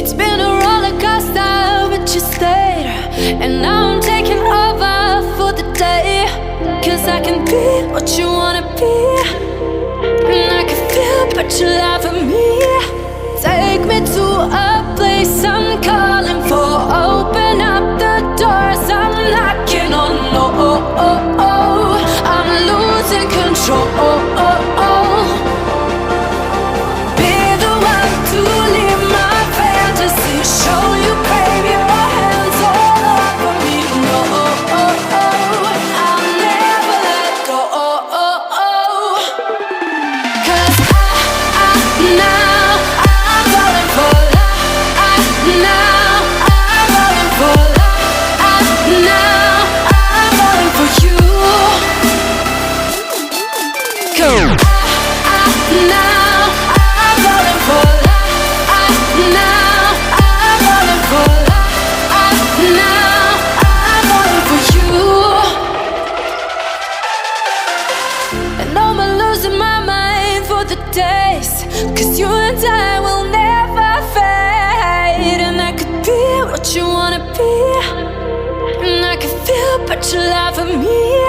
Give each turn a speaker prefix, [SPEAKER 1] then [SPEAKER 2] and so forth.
[SPEAKER 1] It's been a roller coaster, but you stayed. And now I'm taking over for the day. Cause I can be what you wanna be, and I can feel but you lie for me. Take me to a place I'm calling for. Open up the doors I'm knocking on. Oh, I'm losing control. Be the one to leave my fantasy. Show you, baby, your hands all over me. No, I'll never let go. Cause now I'm falling for love. Now I'm falling for love. Now I'm falling for you. Cool. Now I'm falling for love. Now I'm falling for love. Now I'm falling for you. And I'm losing my mind for the days. Cause you and I will never fade. And I could be what you wanna be, and I can feel but you lie for me.